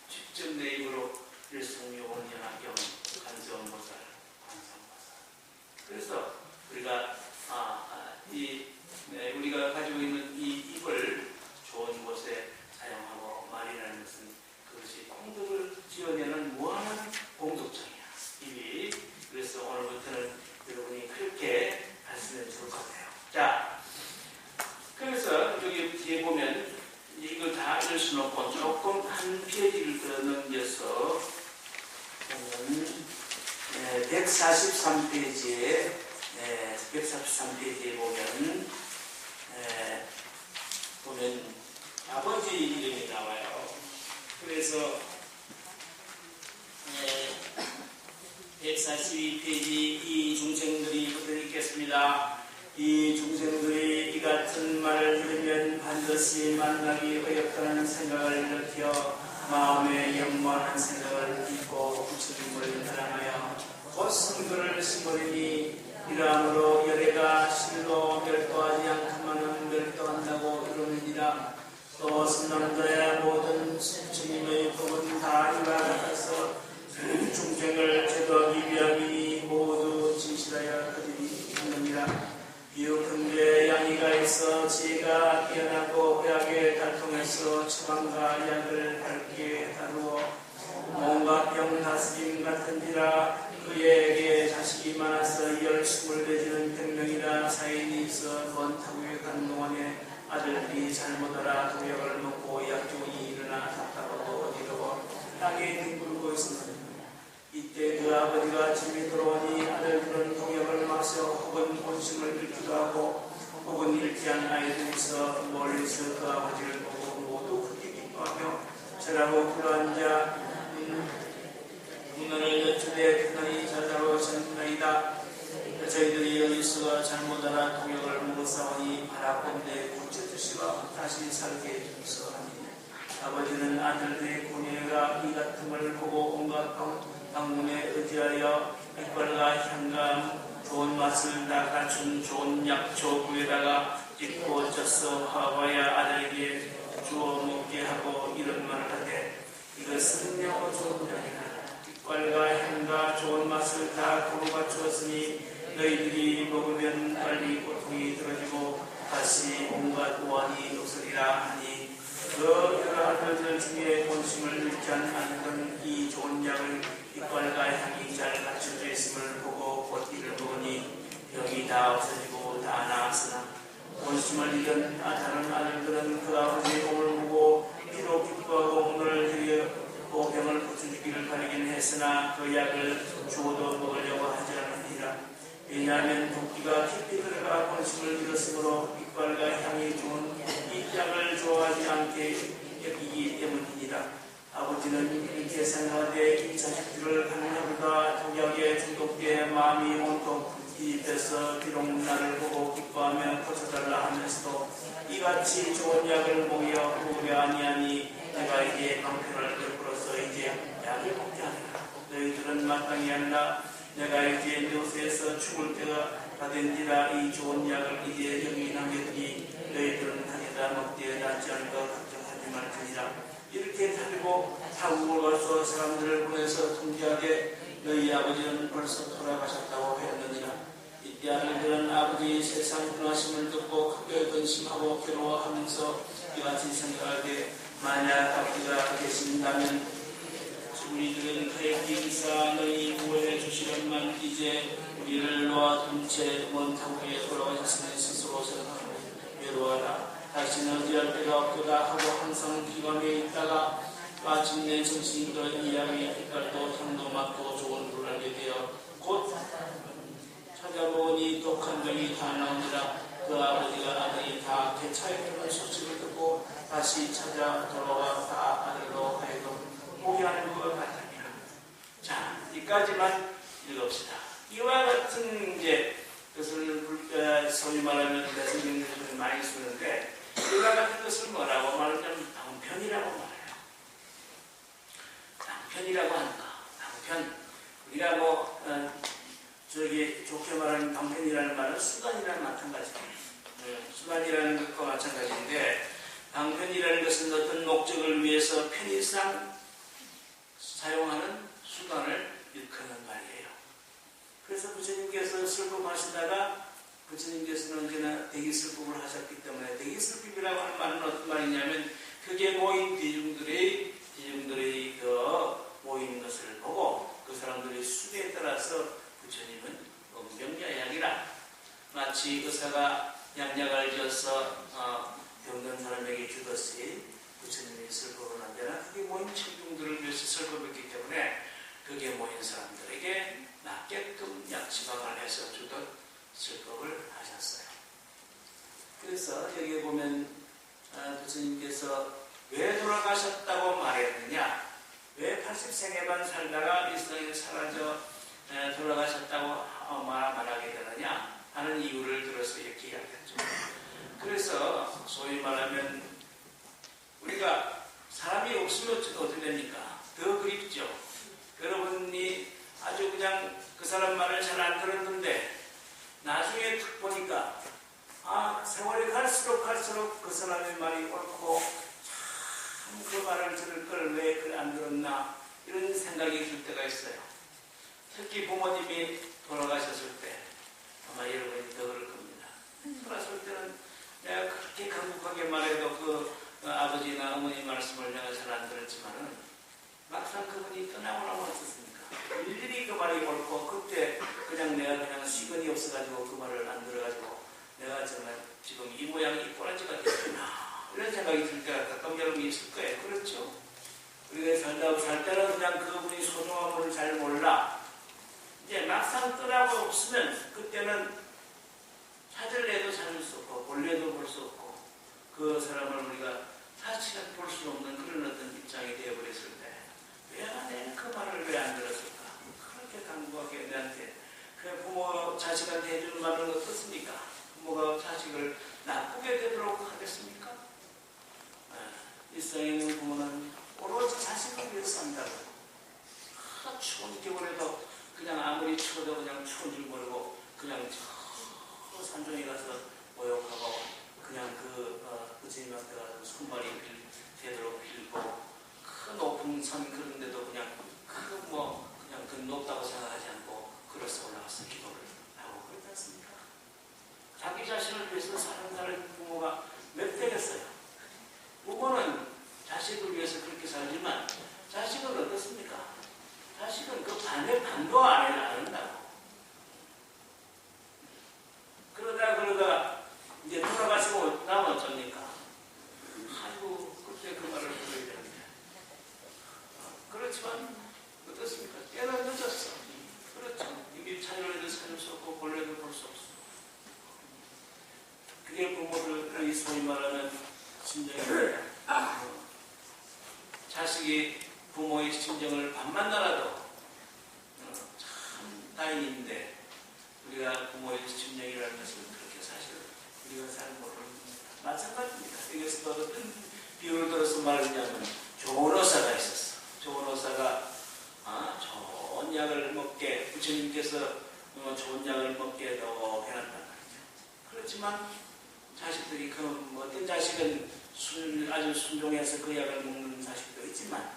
직접 내 입으로 일승요금연화경 간세음보살 관상보살. 그래서 우리가 우리가 가지고 있는 이 입을 좋은 곳에 사용하고 말이라는 것은 그것이 공덕을 지어내는 무한한 공덕장이야. 입이. 그래서 오늘부터는 여러분이 그렇게 하시면 좋을 것 같아요. 자, 그래서 여기 뒤에 보면 이걸 다 읽을 수는 없고 조금 한 페이지를 더 넘겨서 보면 143페이지에 보면 아버지 이름이 나와요. 그래서 142페이지 이 중생들이부터 읽겠습니다. 이 중생들이 이 같은 말을 들으면 반드시 만나기 어렵다는 생각을 일으켜 마음에 영원한 생각을 잊고 부처님을 사랑하여 곧 성도를 심으리니 이러함으로 열애가 실로 멸도하지 않고만은 멸도한다고 이루느니라. 또 선남자의 모든 부처님의 법은 다 이와 같아서 중생을 제도하기 위함이니 모두 진실하여 그들이 있느니라. 비유컨대 양이가 있어 지혜가 뛰어나고 의학에 달통해서 처방과 약을 밝게 다루어 온갖 병 다스림 같은지라. 그에게 자식이 많아서 10-20 내지는 100명이나 사인이 있어 먼 타국에 간 동안에 아들들이 잘못 알아 독약을 먹고 약종이 일어나 답답하고 어지러워 땅에 뒹굴고 있었습니다. 이때 그 아버지가 집에 들어오니 아들들은 독약을 마셔 혹은 본심을 잃기도 하고 혹은 잃지한 아이들이 있어 멀리서 그 아버지를 보고 모두 크게 기뻐하며 절하고 불러앉아 문을 여쭈되 그날이 자자로 전나이다. 저희들이 여기서 잘못 알아 독약을 먹었사오니 바라본데 고쳐주시고 다시 살게 해주소서 하니 아버지는 아들들의 고뇌가 이 같음을 보고 온갖 방문에 의지하여 이빨과 향감 좋은 맛을 다 갖춘 좋은 약초 구에다가 찢고 쪄서 하와야 아들에게 주어 먹게 하고 이런 말을 하되 이것은 영 좋은 약이라. 이빨과 향과 좋은 맛을 다 고루 갖추었으니 너희들이 먹으면 빨리 고통이 들어지고 다시 온갖 우환이 없으리라 하니 그 여러 아들들 중에 본심을 잃지 않는 이 좋은 약을 이빨과 향이 잘 갖춰져 있음을 보고 곧 이를 먹으니 병이 다 없어지고 다 나았으나 본심을 잃은 다른 아들들은 그 아버지의 몸을 보고 피로 기뻐하고 오늘 드리고 병을 고쳐주기를 바라긴 했으나 그 약을 주어도 먹으려고 하지 않으니라. 왜냐하면 도끼가 깊이 들어가 본심을 잃었으므로 이빨과 향이 좋은 이 약을 좋아하지 않게 여기기 때문이니라. 아버지는 이렇게 생각하되 이 자식들을 하느냐보다 독약에 중독돼 마음이 온통 이입해서 비록 나를 보고 기뻐하며 고쳐달라 하면서도 이같이 좋은 약을 먹으려 아니하니 내가 이제 방편을 베풀어서 이제 약을 먹게 하리라. 너희들은 마땅히 한다. 내가 이제 이곳에서 죽을 때가 된지라. 이 좋은 약을 이제 여기 남겨두니 너희들은 다니다 먹되 낫지 않을 것 걱정하지 말지니라. 이렇게 다니고 타국을 가서 사람들을 보내서 통지하되 너희 아버지는 벌써 돌아가셨다고 하였느니라. 이때 아들들은 아버지의 세상 분하심을 듣고 크게 근심하고 괴로워하면서 이같이 생각하되 만약 아버지가 계신다면 우리들은 그의 기사 너희 구원해 주시련만 이제 우리를 놓아 전체 원탕에 돌아가셨으니 스스로 생각하고 외로워라. 다시는 어디할 데가 없도다 하고 항상 기관에 있다가 마침내 정신이 들어 이야기 빛깔도 향도 맡고 좋은 불을 알게 되어 곧 찾아보니 독한 병이 다 나오니라. 그 아버지가 아들이 다 대차에 소식을 듣고 다시 찾아 돌아와 다 아들로 하여금 보게 하는 것 같으니라. 자, 이까지만 읽읍시다. 이와 같은 것을 소위 말하면 대성경들이 많이 쓰는데 이와 같은 것을 뭐라고 말하냐면 방편이라고 말해요. 방편이라고 하는가? 방편. 우리가 좋게 말하는 방편이라는 말은 수단이랑 마찬가지예요. 수단이라는 것과 마찬가지인데 방편이라는 것은 어떤 목적을 위해서 편의상 사용하는 수단을 일컫는 말이에요. 그래서 부처님께서 슬픔하시다가 부처님께서는 언제나 대기슬픔을 하셨기 때문에 대기슬픔이라고 하는 말은 어떤 말이냐면 그게 모인 대중들의 모인 것을 보고 그 사람들의 수에 따라서 부처님은 음병야약이라 마치 의사가 약약을 지어서 병든 사람에게 주듯이 부처님이 슬픔을 한다나 그게 모인 친중들을 위해서 슬픔했기 때문에 그게 모인 사람들에게 낫게끔 약치방을 해서 주듯 슬픔을 하셨어요. 그래서 여기 보면 부처님께서 왜 돌아가셨다고 말했느냐, 왜 80생애만 살다가 일생에 사라져 돌아가셨다고 말하게 되느냐 하는 이유를 들어서 이렇게 이야기했죠. 그래서 소위 말하면 우리가 사람이 없으면 어떻게 됩니까? 더 그립죠. 여러분이 아주 그냥 그 사람 말을 잘 안 들었는데 나중에 딱 보니까 세월이 갈수록 그 사람의 말이 옳고 참 그 말을 들을 걸 왜 그걸 안 들었나 이런 생각이 들 때가 있어요. 특히 부모님이 돌아가셨을 때 아마 여러분이 더 그럴 겁니다. 돌아갔을 때는 내가 그렇게 강국하게 말해도 그 아버지나 어머니 말씀을 내가 잘 안 들었지만은 막상 그분이 떠나고 나면 어떻습니까? 일일이 그 말이 옳고 그때 그냥 내가 그냥 시간이 없어가지고 그 말을 안 들어가지고 내가 정말 지금 이 모양이 이 꼬라지가 됐구나 이런 생각이 들 때가 가끔 여러분이 있을 거예요. 그렇죠? 우리가 살 때는 그냥 그분이 소중함을 잘 몰라. 이제 막상 떠나고 없으면 그때는 찾을래도 찾을 수 없고 볼래도 볼 수 없고 그 사람을 우리가 사실은 볼 수 없는 그런 어떤 입장이 되어버렸을 때 왜 내가 그 말을 왜 안 들었을까? 그렇게 강구하게 내한테 그 부모 자식한테 해주는 말은 어떻습니까? 부모가 자식을 나쁘게 되도록 하겠습니까? 일상에 있는 부모는 오로지 자식을 위해서 산다고. 추운 겨울에도 그냥 아무리 추워도 그냥 추운 줄 모르고 그냥 저 산중에 가서 모욕하고 그냥 부처님한테 가서 손발이 되도록 빌고 그 높은 산 그런데도 그냥 그냥 그 높다고 생각하지 않고 걸어서 올라가서 기도를 하고 그렇지 않습니까? 자기 자신을 위해서 사는 부모가 몇 되겠어요? 부모는 자식을 위해서 그렇게 살지만 자식은 어떻습니까? 자식은 그 반도 안 한다고. 그러다 이제 돌아가시고 나면 어쩝니까? 아이고 그때 그 말을 들어야 되는데. 그렇지만 어떻습니까? 때는 늦었어. 그렇죠. 이미 찾으려도 찾을 수 없고 볼래도 볼 수 없어. 그게 부모들의 소위 말하는 심정입니다. 자식이 부모의 심정을 반만 알아도 참 다행인데 우리가 부모의 심정이라는 것은 그렇게 사실 우리가 잘 모르는 마찬가지입니다. 여기서도 어떤 비유를 들어서 말하자면 좋은 의사가 있었어. 좋은 의사가 좋은 약을 먹게 부처님께서 좋은 약을 먹게 더 해놨단 말이죠. 그렇지만 자식들이 어떤 자식은 아주 순종해서 그 약을 먹는 자식도 있지만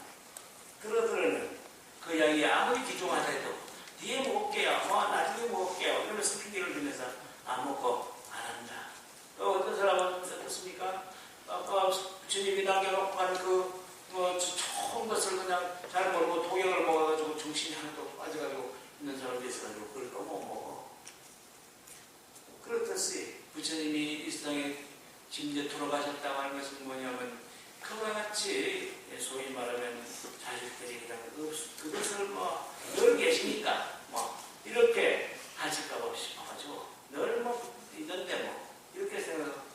그러더라는 그 약이 아무리 귀중하다 해도 뒤에 먹을게요. 나중에 먹을게요. 이러면서 핑계를 대면서 안 먹고 안 한다. 또 어떤 사람은 어떻습니까? 아까 주님이 남겨놓고 간 좋은 것을 그냥 잘 모르고 독약을 먹어가지고 정신이 하나도 빠져가지고 있는 사람도 있어가지고 그걸 또 못 먹어. 부처님이 이 세상에 지금 이제 돌아가셨다고 하는 것은 뭐냐면 그와 같이 소위 말하면 자식들이 그냥 그것을 뭐 늘 계시니까 뭐 이렇게 하실까봐 싶어가지고 늘 뭐 있는데 뭐 이렇게 생각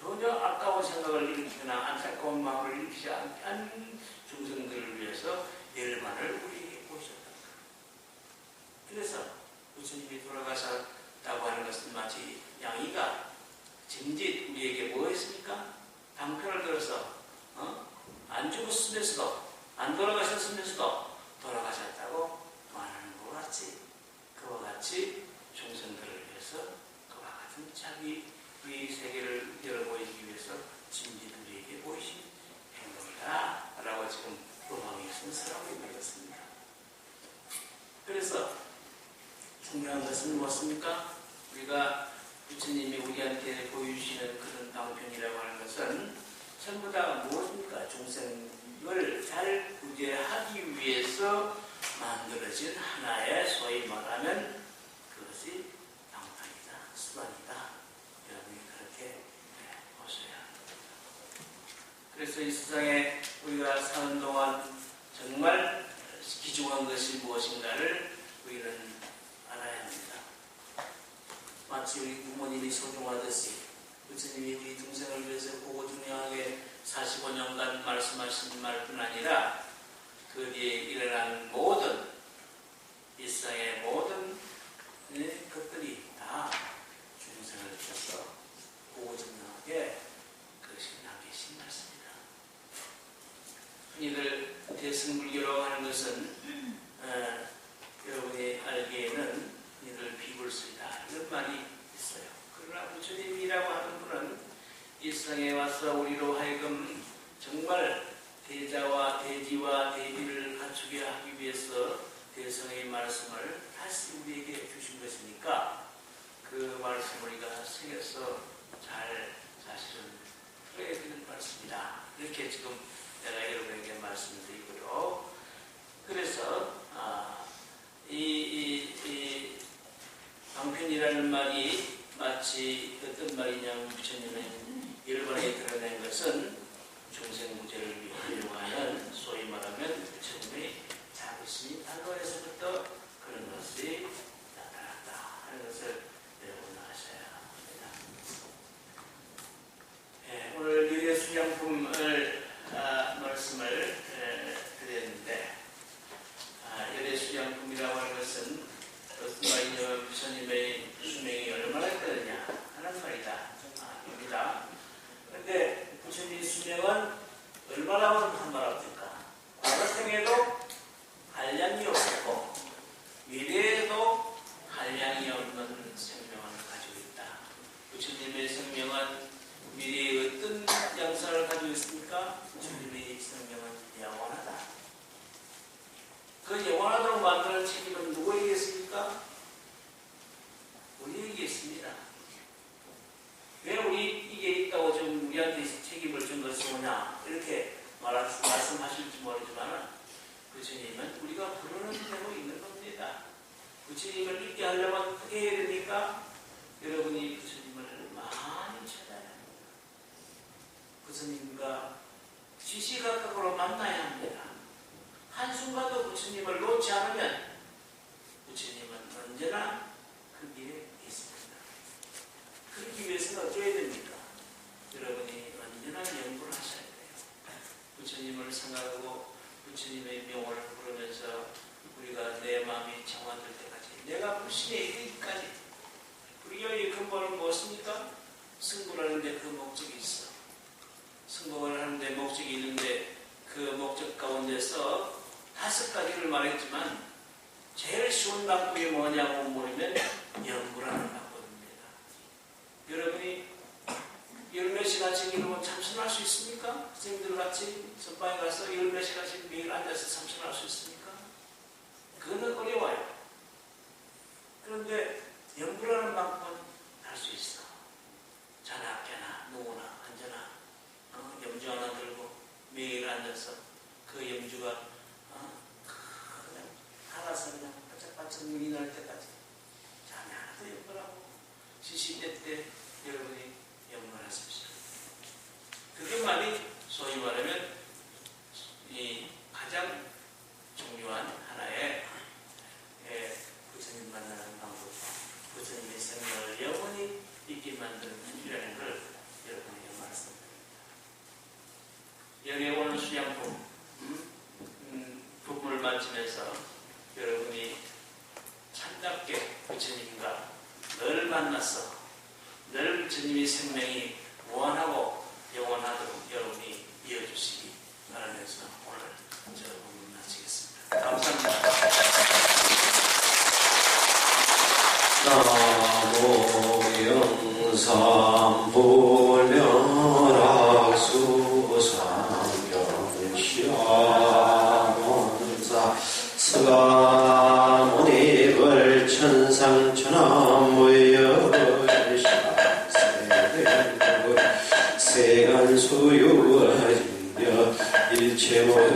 전혀 아까운 생각을 일으키거나 안타까운 마음을 일으키지 않은 중생들을 위해서 열반을 우리에게 보셨다. 그래서 부처님이 돌아가셨다고 하는 것은 마치 양이가 짐짓 우리에게 뭐 했습니까? 방편을 들어서 안 죽었으면서도 안 돌아가셨으면서도 돌아가셨다고 말하는 것 같이 그와 같이 중생들을 위해서 그와 같은 자기 이 세계를 열어보이기 위해서 짐짓 우리에게 보이신 행동이다 라고 지금 로마에서는 쓰라고 얘기했습니다. 그래서 중요한 것은 무엇입니까? 우리가 부처님이 우리한테 보여주시는 그런 방편이라고 하는 것은 전부 다 무엇입니까? 중생을 잘 구제하기 위해서 만들어진 하나의 소위 말하면 그것이 방편이다, 수단이다. 여러분이 그렇게 보셔야 합니다. 그래서 이 세상에 우리가 사는 동안 정말 귀중한 것이 무엇인가를 우리는 알아야 합니다. 마치 우리 부모님이 소중하듯이 부처님이 우리 동생을 위해서 고고중량하게 45년간 말씀하신 말뿐 아니라 그 뒤에 일어난 모든 일상의 모든 것들이 다 중생을 위해서 고고중량하게 그것이 남기신 말씀입니다. 흔히들 대승불교라고 하는 것은 여러분이 알기에는 흔히들 비불수이다 이런 말이 있어요. 그러나 부처님이라고 하는 분은 이 세상에 와서 우리로 하여금 정말 대자와 대지와 대비를 갖추게 하기 위해서 대성의 말씀을 다시 우리에게 주신 것이니까 그 말씀을 우리가 새겨서 잘 사실은 풀어야 되는 말씀이다. 이렇게 지금 내가 여러분에게 말씀드리고요. 그래서 이 방편이라는 말이 마치 어떤 말이냐면 부처님은 일본에 드러낸 것은 중생구제를 위하려고 하는 소위 말하면 부처님의 자부심이 단도에서부터 그런 것이 나타났다 하는 것을 여러분 아셔야 합니다. 오늘 열애수양품을 말씀을 드렸는데 열애수양품이라고 하는 것은 무슨 말이냐면 부처님의 수명이 얼마나 되느냐 하는 말이다. 그런데 부처님의 수명은 얼마나 한말합니까? 과거생에도 한량이 없고 미래에도 한량이 없는 생명을 가지고 있다. 부처님의 생명은 미래에 어떤 양상을 가지고 있습니까? 부처님의 생명은 영원하다. 그 영원하도록 만드는 책임은 누구에게 있습니까? 우리에게 있습니다. 왜 이게 있다고 좀 우리한테 책임을 준 것이 뭐냐 이렇게 말씀하실지 모르지만 부처님은 우리가 부르는 대로 있는 겁니다. 부처님을 믿게 하려면 어떻게 해야 됩니까? 여러분이 부처님을 많이 찾아야 합니다. 부처님과 시시각각으로 만나야 합니다. 한순간도 부처님을 놓지 않으면 부처님은 언제나 그 길에 있습니다. 그러기 위해서는 어쩌야 됩니까? 여러분이 언제나 연구를 하셔야 돼요. 부처님을 생각하고 부처님의 명호를 부르면서 우리가 내 마음이 정화될 때까지 내가 불신에 이르기까지 불교의 근본은 무엇입니까? 승부라는데 그 목적이 있어. 승부를 하는데 목적이 있는데 그 목적 가운데서 5가지를 말했지만 제일 쉬운 방법이 뭐냐고 물으면 연구라는 방법입니다. 여러분이 열몇 시간씩 이러면 참선할 수 있습니까? 선생님들 같이 선방에 가서 열몇 시간씩 매일 앉아서 참선할 수 있습니까? 그거는 어려워요. 그런데 연구라는 방법은 할 수 있어. 자나 깨나 누구나 언제나 염주 하나 들고 매일 앉아서 그 염주가 그냥 알아서 그냥 바짝바짝 눈이 날 때까지 잠이 하나도 연구하고 시시때 때 여러분이 영원하십시오. 그것만이 소위 말하면 이 가장 중요한 하나의 부처님 만나는 방법, 부처님의 생명을 영원히 있게 만드는 길이라는 걸 여러분에게 말씀드립니다. 여기에 오늘 수양품 부분을 마치면서 여러분이 참답게 부처님과 늘 만나서 늘 부처님의 생명이 무한하고 영원하도록 여러분이 이어주시기 바라면서 오늘 저 부분 마치겠습니다. 감사합니다. 나무 영삼불명락수상경시아몬사 서가모니벌 천상천하무여시아세대불 세간수유진여 일체모여